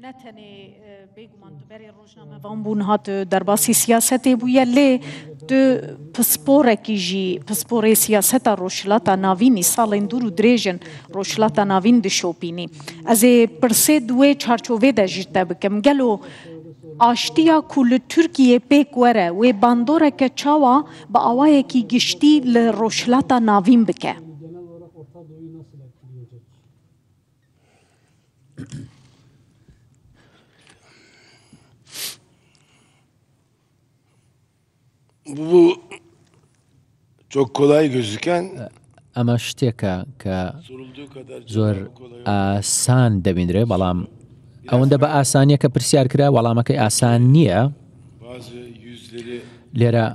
نتنی بیگمان تو بری روزنامه وان بون هات در باسی سیاستی بویه لی تو پسپوره کیجی پسپوره سیاست روشلاتا ناوینی سالن دورو دریجن روشلاتا ناوین دشوپینی از پرسه دوی چارچوبه ده جیرته بکم گلو آشتیا کل ترکیه پیک وره و باندوره که چاوا با آوائه کی گشتی لروشلاتا ناوین بکه. Bu çok kolay gözüken ئەمە شتێکە کە زۆر ئاسان دەبینرێ بەڵام ئەوەندە بە ئاسانیە کە پرسیار کرا وەڵامەکەی ئاسان نییە لێرە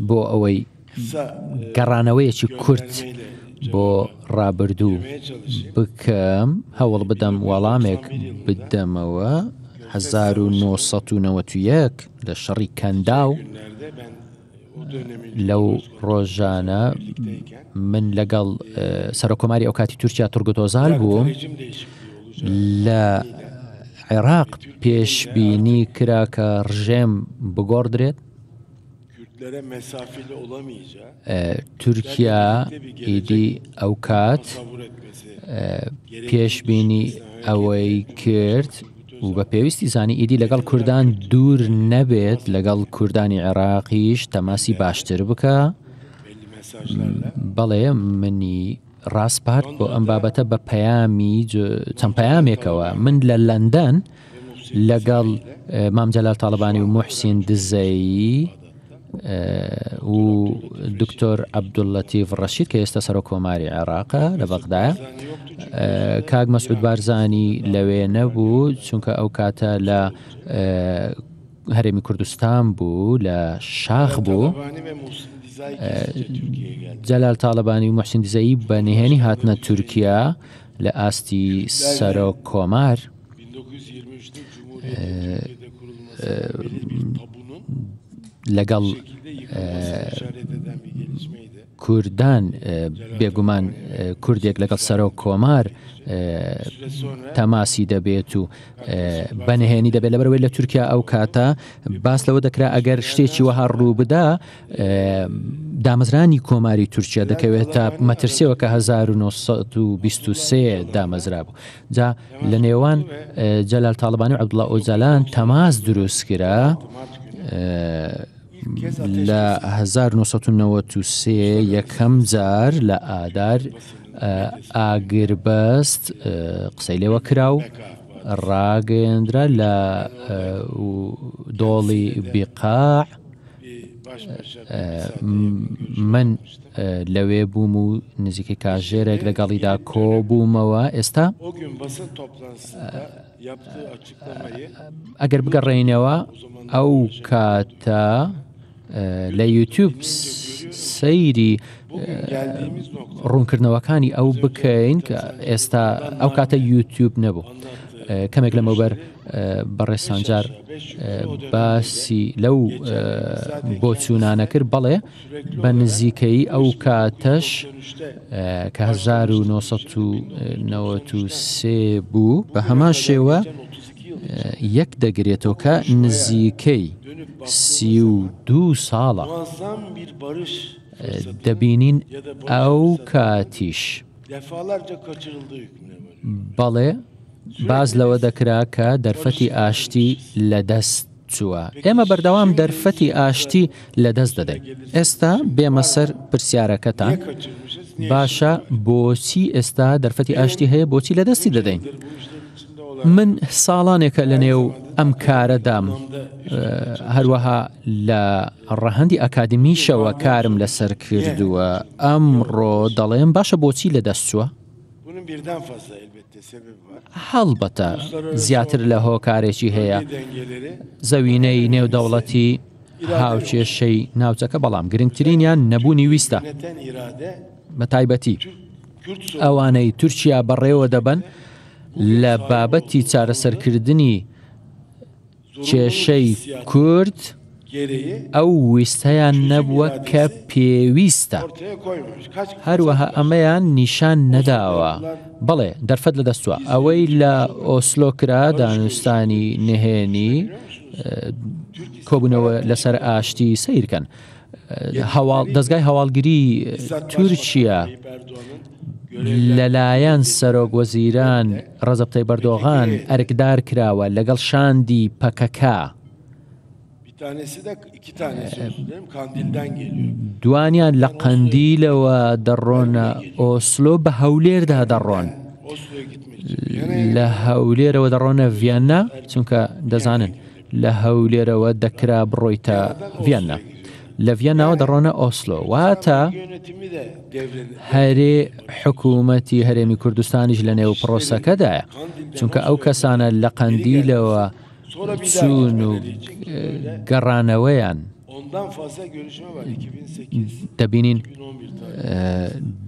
بۆ ئەوەی گەڕانەوەیەکی کورت بۆ ڕابردوو بکەم هەوڵ بدەم وەڵامێک بدەمەوە 1991 لە شەڕی کەنداو لەو ڕۆژانە من لەگەڵ سەرۆکۆماری ئەو کاتی تورکیا تورگوت ئۆزال بووم لە عێراق پێشبینی کرا کە ڕژێم بگۆڕدرێت تورکیا ئیدی ئەو کات پێشبینی ئەوەی کرد و بە پێویستی زانی ئیدی لەگەڵ کوردان دوور نەبێت لەگەڵ کوردانی عێراقیش تەماسی باشتر بکە بەڵێ منی ڕاستپارت بۆ ئەم بابەتە بە پەیامی چەند پەیامێکەوە من لە لەندەن لەگەڵ مام جەلال تاڵبانی و محسین دزەیی و دکتۆر عەبدوڵلەتیف ڕەشید کە ئێستا سەرۆکۆماری عێراقە لە بەغدایە کاک مەسعود بارزانی لەوێ نەبوو چونکە ئەو کاتە لە هەرێمی کوردستان بوو لە شاخ بوو جەلال تاڵبانی و محسین دزەیی بەنهێنی هاتنە تورکیا لە ئاستی سەرۆکۆمار لەگەڵ کوردان بێگومان کوردێک لەگەڵ سەرۆک کۆمار تەماسی دەبێت و بەنهێنی دەبێت لەبەرەوەی لە تورکیا ئەو کاتە باس لەوە دەکرا ئەگەر شتێکی وەها ڕوو بدا دامەزرانی کۆماری تورکیا دەکەوێت تا مەترسیەوە کە 1923 دامەزرا بوو جا لە نێوان جەلال تاڵبانی و عەبدوڵڵا ئۆجالان تەماس دروست کرا لە 1993 یەکەم جار لە ئادار ئاگربەست قسەی لێوە کرا و ڕاگەیەندرا لە دۆڵی بیقاع من لەوێ بووم و نزیکەی کاژێرێک لەگەڵیدا کۆبوومەوە ئێستا ئەگەر بگەڕێینەوە ئەو کاتە لە یوتیوب سەیری ڕوونکردنەوەکانی ئەو بکەین کە ئێستا ئەو کاتە یوتیوب نەبوو کەمێک لەمەوبەر بەڕێسانجار باسی لەو بۆچوونانە کرد بەڵێ بە نزیکەی ئەو کاتەش کە 1993 بوو بە هەمان شێوە یەک دەگرێتەوە کە نزیکەی 32 ساڵە دەبینین ئەو کاتیش بەڵێ باز لەوە دەکرا کە دەرفەتی ئاشتی لەدەست چووە ئێمە بەردەوام دەرفەتی ئاشتی لەدەست دەدەین ئێستا بێمە سەر پرسیارەکەتان باشە بۆچی ئێستا دەرفەتی ئاشتی هەیە بۆچی لەدەستی دەدەین من ساڵانێکە لە نێو ئەم کارەدام هەروەها لە ڕەهەندی ئەکادمیشەوە کارم لەسەر کردووە ئەمڕۆ دەڵێم باشە بۆچی لەدەست چووە هەڵبەتە زیاتر لە هۆکارێکی هەیە زەوینەی نێودەوڵەتی هاوچێشەی ناوچەکە بەڵام گرنگترینیان نەبوونی ویستە بە تایبەتی ئەوانەی تورکیا بەڕێوە دەبن لە بابەتی چارەسەرکردنی کێشەی کورد gereği ئەو ویستەیان نەبووە کە پێویستە. ortaya koymamış. Kaç هەروەها ئەمەیان نیشان نەداوە. بەڵێ دەرفەت لە دەستووە ئەوەی لە ئۆسلۆ کرا دانوستانی نهێنی کۆبوونەوە لەسەر ئاشتی سیرکەن. دەستگای هەواڵگری تورکیا لەلایەن سەرۆک وەزیران ڕەزەب تەیب ئەردۆغان ئەرکدار کراوە لەگەڵ شاندی پەکەکە. bir tanesi de iki tanesi özür dilerim Kandil'den geliyor. دوانیان لە قەندیلەوە دەڕۆنە ئۆسلۆ بە هەولێردا دەڕۆن. Oslo'ya gitmek için. لە هەولێرەوە دەڕۆنە ڤیاننا چونکە دەزانن لە هەولێرەوە دەکرا بڕۆیتە ڤیاننا. لە ڤیانناوە دەڕۆنە ئۆسلۆ واتە Yönetimi de devredildi. هەرێ حکوومەتی هەرێمی کوردستانیش لە نێو پرۆسەکەدایە چونکە ئەو کەسانە لە قەندیلەوە چوون و گەڕانەوەیان Ondan fazla görüşme var 2008. دەبینین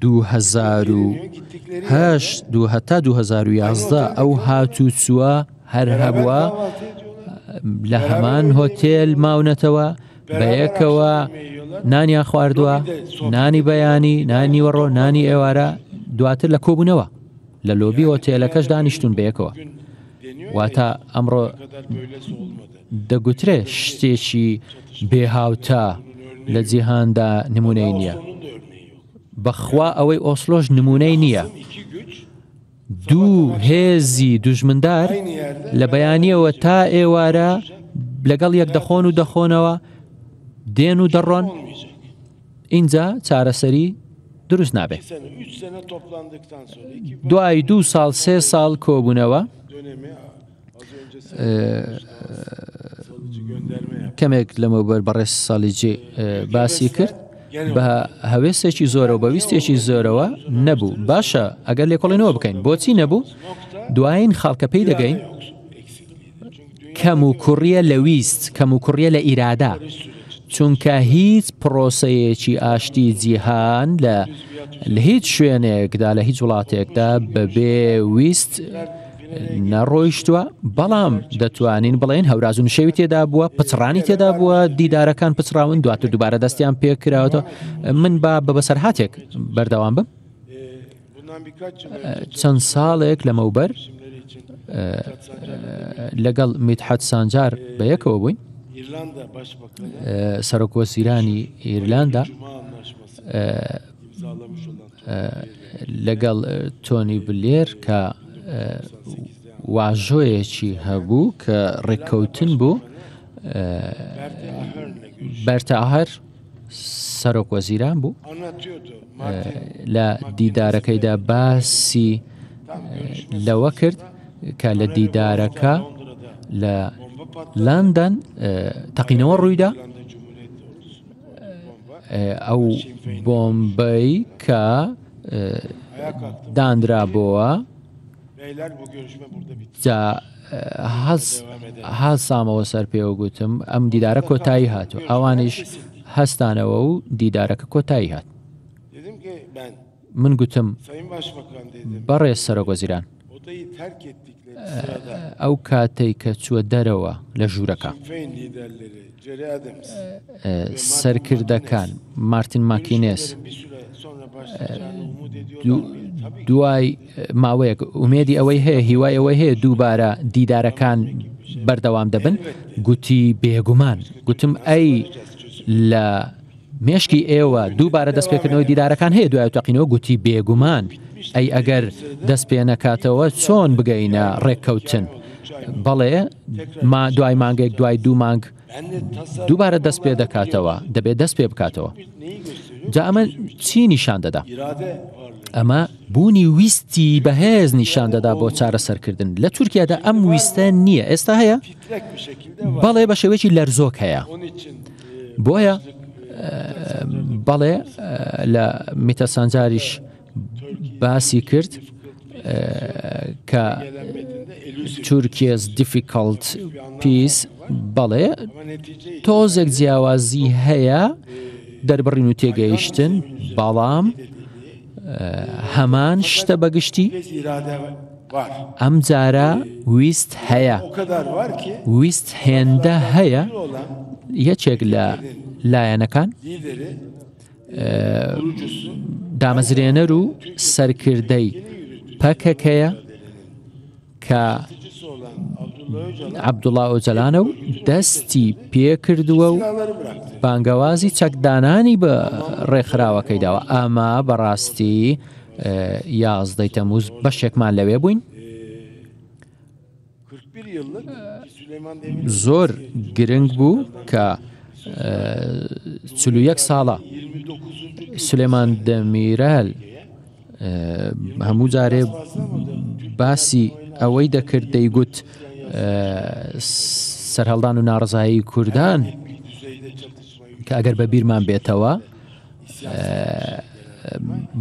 2008 هەتا 2011 ئەو هاتوچووە هەر هەبووە لە هەمان هۆتێل ماونەتەوە بەیەکەوە نانیان خواردووە، نانی بەیانی، نانی وەڕۆ، نانی ئێوارە، دواتر لە کۆبوونەوە لە لۆبی هۆتێلەکەش دانیشتون بەیەکەوە. واتە ئەمڕۆ دەگوترێ شتێکی بێهاوتا لە جیهاندا نمونەی نییە. بەخوا ئەوەی ئۆسلۆش نمونەی نییە. دوو هێزی دوژمندار لە بەیانیەوە تا ئێوارە لەگەڵ یەک دەخۆن و دەخۆنەوە دێن و دەڕۆن. اینجا چارەسەری دروست نابێت. دوای 2 ساڵ 3 ساڵ کۆبوونەوە کەمێک لەمەوبەر بەڕێز ساڵی جێ باسی کرد بە هەوێستێکی زۆرە و بەویستێکی زۆرەوە نەبوو. باشە ئەگەر لێکۆڵێنەوە بکەین بۆچی نەبوو؟ دوایین خاڵکە پێی دەگەین کەم و کوڕیە لە ویست، کەم و کوڕیە لە ئیرادا، چونکە هیچ پرۆسەیەکی ئاشتی جیهان لە هیچ شوێنێکدا لە هیچ وڵاتێکدا بەبێ ویست نەڕۆیشتووە. بەڵام دەتوانین بڵێن هەوراز و نشێوی تێدا بووە، پچڕانی تێدا بووە، دیدارەکان پچراون، دواتر دووبارە دەستیان پێکراوەوە. من بە بەسەرهاتێک بەردەوام بم. چەند ساڵێک لەمەوبەر لەگەڵ میدحەت سانجار بەیەکەوە بووین، سەرۆک وەزیرانی ئیرلاندا، لەگەڵ تۆنی بلێر کە واژۆیەکی هەبوو کە ڕێککەوتن بوو. بەرتە ئاهەر سەرۆک وەزیران بوو. لە دیدارەکەیدا باسی لەوە کرد کە لە دیدارەکە لە لندن تەقینەوە ڕوویدا. ئەو بۆمبەی کە دانرابۆوە جا هەڵسامەوە سەر پێوە گوتم ئەم دیدارە کۆتایی هاتووە، ئەوانیش هەستانەوە و دیدارەکە کۆتایی هات. من گوتم بەڕێز سەرۆک وەزیران ئەو کاتەی کە چووە دەرەوە لە ژوورەکە سەرکردەکان مارتین ماکینێس دوای ماوەیەک ئومێدی ئەوەی هەیە، هیوای ئەوەی هەیە دووبارە دیدارەکان بەردەوام دەبن، گوتی بێگومان. گوتم ئەی لە مێشکی ئێوە دووبارە دەستپێکردنەوەی دیدارەکان هەیە دوای تەقینەوە؟ گوتی بێگومان. ئەی ئەگەر دەست پێ نەکاتەوە چۆن بگەینە ڕێککەوتن؟ بەڵێ دوای مانگێک دوای 2 مانگ دووبارە دەست پێ دەکاتەوە، دەبێت دەست پێ بکاتەوە. جا ئەمە چی نیشان دەدا؟ ئەمە بوونی ویستی بەهێز نیشان دەدا بۆ چارەسەرکردن. لە تورکیادا ئەم ویستە نییە، ئێستا هەیە، بەڵێ بە شێوەیەکی لەرزۆک هەیە. بۆیە بەڵێ لە میتە سانجاریش باسی کرد کە تورکیا's difficult peace، بەڵێ تۆزێک جیاوازی هەیە دەربڕین و تێگەیشتن، بەڵام هەمان شتە بەگشتی ئەم جارە ویست هەیە، ویست هێندە هەیە یەکێک لە لایەنەکان lideri, kurucusu دامەزرێنەر و سەرکردەی پەکەکەیە کە olan Abdullah Öcalan عەبدوڵڵا ئۆجەلانە و دەستی پێکردووە و silahları bıraktı. بانگەوازی چەکدانانی بە ڕێکخراوەکەی داوە. ئەمە بەڕاستی 11 تەمووز بەشێکمان لەوێ بووین. 41 yıllık Süleyman Demirel زۆر گرنگ بوو کە 41 ساڵە 29. سولێمان دەمیرەل هەموو جارێ باسی ئەوەی دەکرد دەیگوت سەرهەڵدان و ناڕزایی کوردان düzeyde çatışmayı کە ئەگەر بە بیرمان بێتەوە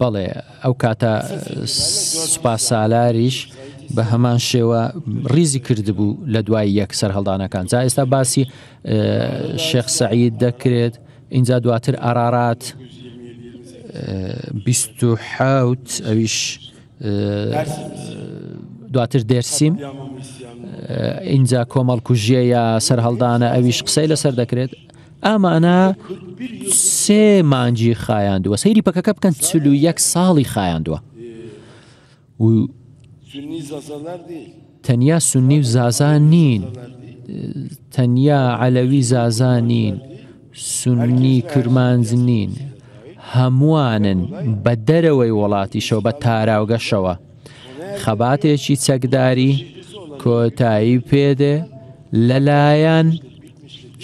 بەڵێ ئەو کاتە سوپاس سالاریش بە هەمان شێوە ڕیزی کردبوو لە دوای یەک سەرهەڵدانەکان. جا ئێستا باسی شێخ سەعید دەکرێت، اینجا دواتر ئارارات 27 ئەویش دواتر دێرسیم اینجا کۆمەڵکوژیە یا سەرهەڵدانە ئەویش قسەی لەسەر دەکرێت. ئەمانە 3 مانجی خایاندووە. سەیری پەکەکە بکەن 41 ساڵی خایاندووە و Sünni zazalar değil. تەنیا سونی و زازان نین، تەنیا عەلەوی زازان نین، سونی کرمانز نین، هەمووانن بە دەرەوەی وڵاتیشەوە بە تاراوگەشەوە خەباتێکی چەکداری کۆتایی پێدێ لەلایەن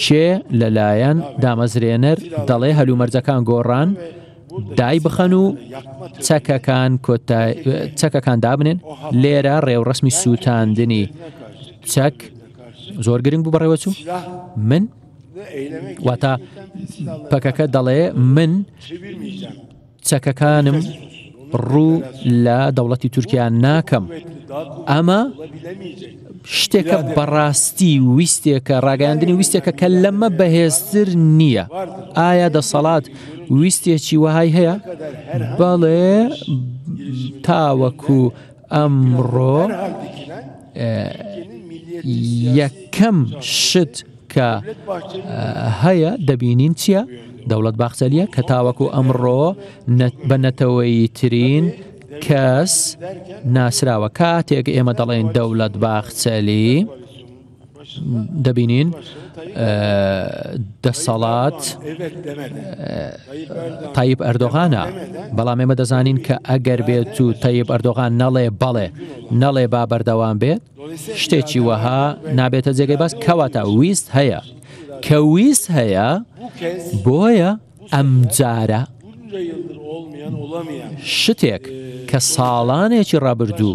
چێ لەلایەن دامەزرێنەر دەڵێ هەلومەرجەکان گۆڕان دای بخەن و چەکەکان دابنێن. لێرە ڕێوڕسمی سووتاندنی چەک زۆر گرنگ بوو بەڕێوەچوو. من واتە پەکەکە دەڵێ من چەکەکانم ڕوو لە دەوڵەتی تورکیا ناکەم. ئەمە شتێکە بەڕاستی ویستێکە ڕاگەاندنی ویستێکە کە لەمە بەهێزتر نییە. ئایا دەسەڵات ویستێکی وهای هەیە؟ بەڵێ تاوەکو ئەمڕۆ یەکەم شت کە هەیە دەبینین چییە؟ دەوڵەت باخچەلیە کە تاوەکو ئەمڕۆ بە نەتەوەی ترین کەس ناسراوە. کاتێک ئێمە دەڵێن دەوڵەت باخچەلی دەبینین دەسەڵات تایب ئەردۆغانە، بەڵام ئێمە دەزانین کە ئەگەر بێت و تایب ئەردۆغان نەڵێ بەڵێ نەڵێ با بەردەوام بێت شتێکی وەها نابێتە جێگەی باس. کەواتە ویست هەیە، کە ویست هەیە بۆیە ئەم جارە شتێک کە ساڵانێکی ڕابردوو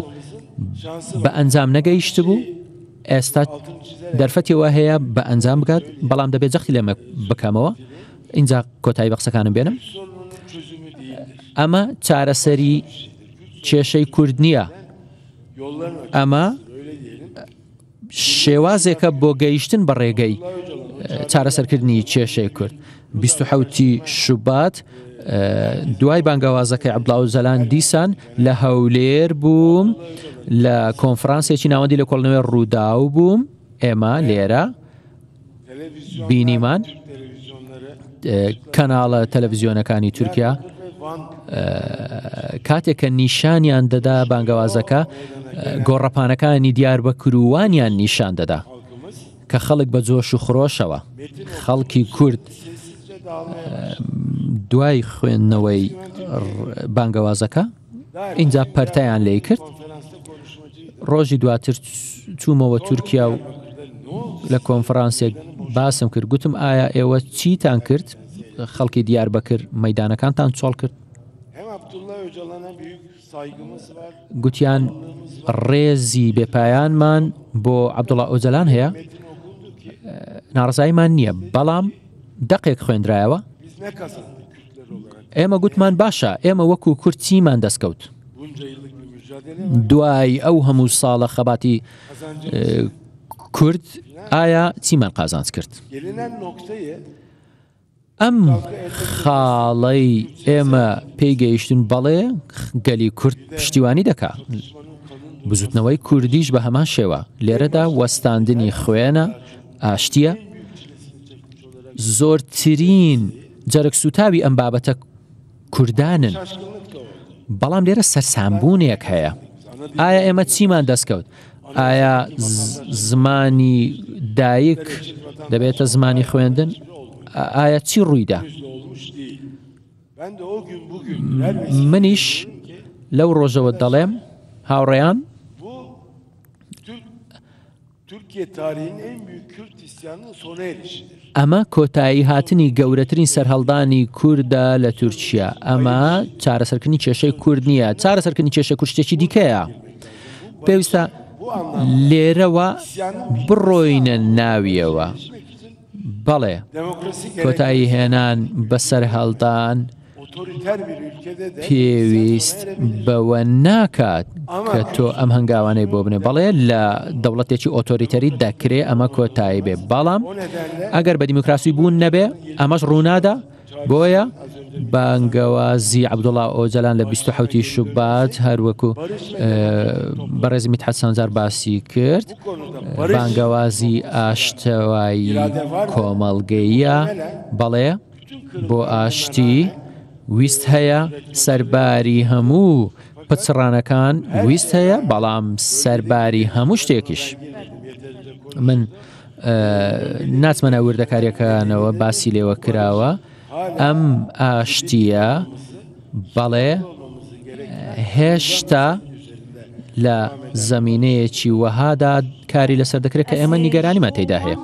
بە ئەنجام نەگەیشت بوو ئێستا دەرفەتیەوە هەیە بە ئەنجام بکات، بەڵام دەبێت جەختی لێمە بکەمەوە. اینجا کۆتایی بە قسەکانم بێنم. ئەمە چارەسەری کێشەی کورد نییە، ئەمە شێوازێکە بۆ گەیشتن بە ڕێگەی چارەسەرکردنی کێشەی کورد. 27 شوبات دوای بانگەوازەکەی عەبدوڵڵا ئۆجەلان دیسان لە هەولێر بووم، لە کۆنفرانسێکی ناوەندی لە کۆڵنەوەی ڕووداو بووم. ئێمە لێرە بینیمان کەناڵە تەلەڤیزیۆنەکانی تورکیا کاتێک کە نیشانیان دەدا بانگەوازەکە گۆڕەپانەکانی دیاربەکرووانیان نیشان دەدا کە خەڵک بە جۆش و خڕۆشەوە خەڵکی کورد دوای خوێندنەوەی بانگەوازەکە اینجا پەرتەیان لێی کرد. ڕۆژی دواتر چوومەوە تورکیا و لە کۆنفرانسێک باسم کرد، گوتم ئایا ئێوە چیتان کرد؟ خەڵکی دیاربەکر مەیدانەکانتان چۆڵ کرد؟ گوتیان ڕێزی بێپایانمان بۆ عەبدوڵڵا ئۆجەلان هەیە، ناڕزاییمان نییە، بەڵام دەقێک خوێندرایەوە. ئێمە گوتمان باشە، ئێمە وەکو کورد چیمان دەستکەوت دوای ئەو هەموو ساڵە خەباتی کورد، ئایا چیمان قازانج کرد؟ ئەم خاڵەی ئێمە پێیگەیشتن بەڵێ گەلی کورد پشتیوانی دەکا، بزوتنەوەی کوردیش بە هەمان شێوە لێرەدا وەستاندنی خوێنە ئاشتیە زۆرترین جەرگ سوتاوی ئەم بابەتە کوردانن، بەڵام لێرە سەرسامبوونێک هەیە. ئایا ئێمە چیمان دەستکەوت؟ ئایا زمانی دایک دەبێتە زمانی خوێندن؟ ئایا چی ڕوویدا؟ منیش لەو ڕۆژەوە دەڵێم هاوڕێیان ئەمە کۆتایی هاتنی گەورەترین سەرهەڵدانی کووردە لە تورکیا. ئەمە چارەسەرکردنی کێشەی کورد نییە، چارەسەرکردنی کێشە کوردێکی دیکەیە. پێویستە لێرەوە بڕۆینە ناویەوە. بەڵێ کۆتایی هێنان بە سەرهەڵدان پێویست بەوە ناکات کە تۆ ئەم هەنگاوانەی بۆ بنێ. بەڵێ لە دەوڵەتێکی ئۆتۆریتەری دەکرێ ئەمە کۆتایی بێ، بەڵام ئەگەر بە دیموکراسی بوون نەبێ ئەمەش ڕوونادا. بۆیە بانگەوازی عەبدوڵڵا ئۆجەلان لە 27 شوبات هەروەکو بەڕێزی میدحەت سەنجار باسی کرد، بانگەوازی ئاشتەوایی کۆمەڵگەیە. بەڵێ بۆ ئاشتی ویست هەیە، سەرباری هەموو پچڕانەکان ویست هەیە، بەڵام سەرباری هەموو شتێکیش. من ناچمە ناو وردەکاریەکانەوە باسی لێوە کراوە. ئەم ئاشتیە بەڵێ هێشتا لە زەمینەیەکی وەهادا کاری لەسەر دەکرێت کە ئێمە نیگەرانیمان تێیدا هەیە.